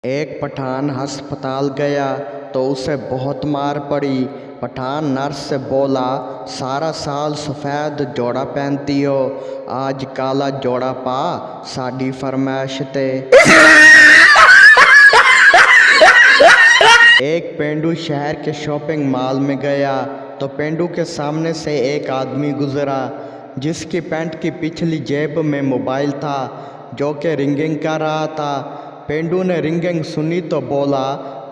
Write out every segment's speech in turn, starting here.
एक पठान अस्पताल गया तो उसे बहुत मार पड़ी। पठान नर्स से बोला, सारा साल सफ़ेद जोड़ा पहनती हो, आज काला जोड़ा पा साड़ी फरमाइश ते। एक पेंडू शहर के शॉपिंग मॉल में गया तो पेंडू के सामने से एक आदमी गुजरा जिसकी पैंट की पिछली जेब में मोबाइल था जो कि रिंगिंग कर रहा था। पेंडू ने रिंगिंग सुनी तो बोला,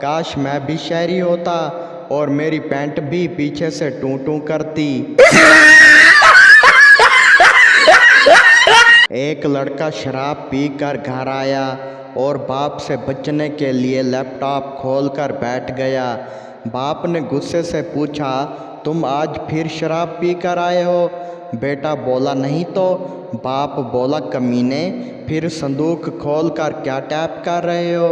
काश मैं भी शहरी होता और मेरी पैंट भी पीछे से टू टू करती। एक लड़का शराब पीकर घर आया और बाप से बचने के लिए लैपटॉप खोलकर बैठ गया। बाप ने गुस्से से पूछा, तुम आज फिर शराब पी कर आए हो? बेटा बोला, नहीं तो। बाप बोला, कमीने, फिर संदूक खोलकर क्या टैप कर रहे हो?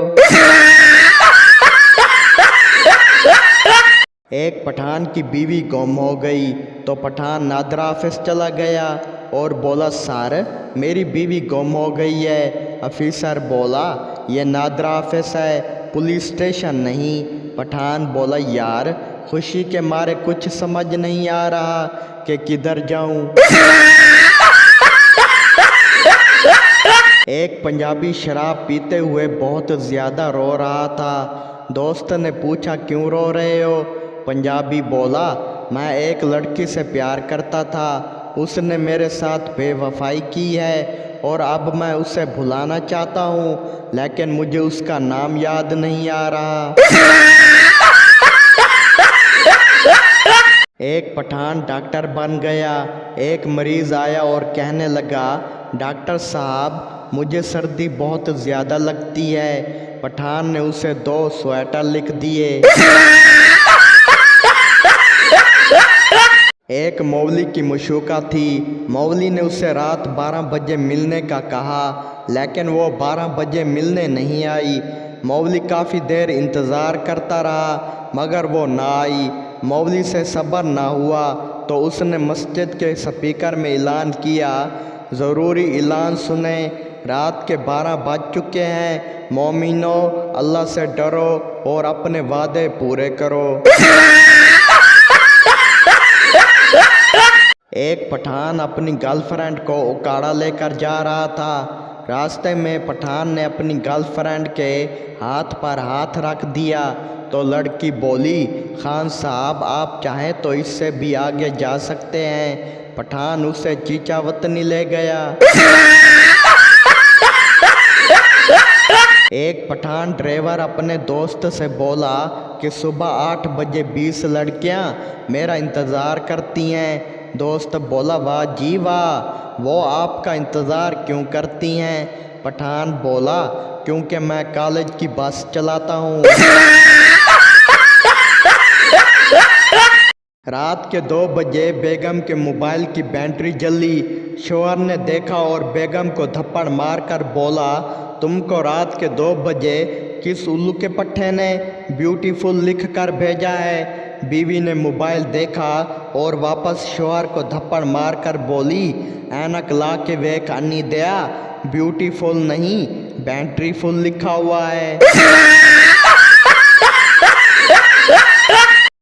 एक पठान की बीवी गुम हो गई तो पठान नादरा ऑफिस चला गया और बोला, सर मेरी बीवी गुम हो गई है। ऑफिसर बोला, ये नादरा ऑफिस है, पुलिस स्टेशन नहीं। पठान बोला, यार खुशी के मारे कुछ समझ नहीं आ रहा कि किधर जाऊं। एक पंजाबी शराब पीते हुए बहुत ज़्यादा रो रहा था। दोस्त ने पूछा, क्यों रो रहे हो? पंजाबी बोला, मैं एक लड़की से प्यार करता था, उसने मेरे साथ बेवफाई की है और अब मैं उसे भुलाना चाहता हूँ, लेकिन मुझे उसका नाम याद नहीं आ रहा। एक पठान डॉक्टर बन गया। एक मरीज़ आया और कहने लगा, डॉक्टर साहब मुझे सर्दी बहुत ज़्यादा लगती है। पठान ने उसे 2 स्वेटर लिख दिए। एक मौलवी की मशूका थी। मौलवी ने उसे रात 12 बजे मिलने का कहा, लेकिन वो 12 बजे मिलने नहीं आई। मौलवी काफ़ी देर इंतज़ार करता रहा मगर वो ना आई। मौलवी से सब्र ना हुआ तो उसने मस्जिद के स्पीकर में ऐलान किया, ज़रूरी ऐलान सुने, रात के 12 बज चुके हैं, मोमिनो अल्लाह से डरो और अपने वादे पूरे करो। एक पठान अपनी गर्लफ्रेंड को उकाड़ा लेकर जा रहा था। रास्ते में पठान ने अपनी गर्लफ्रेंड के हाथ पर हाथ रख दिया तो लड़की बोली, खान साहब आप चाहें तो इससे भी आगे जा सकते हैं। पठान उसे चीचा वतनी ले गया। एक पठान ड्राइवर अपने दोस्त से बोला कि सुबह 8 बजे 20 लड़कियां मेरा इंतज़ार करती हैं। दोस्त बोला, वाह जी वाह, वो आपका इंतज़ार क्यों करती हैं? पठान बोला, क्योंकि मैं कॉलेज की बस चलाता हूँ। रात के 2 बजे बेगम के मोबाइल की बैटरी जली। शौहर ने देखा और बेगम को थप्पड़ मारकर बोला, तुमको रात के 2 बजे किस उल्लू के पट्टे ने ब्यूटीफुल लिख कर भेजा है? बीवी ने मोबाइल देखा और वापस शौहर को थप्पड़ मारकर बोली, ऐनक ला के वेख अन्नी दया, ब्यूटीफुल नहीं बैटरी फुल लिखा हुआ है।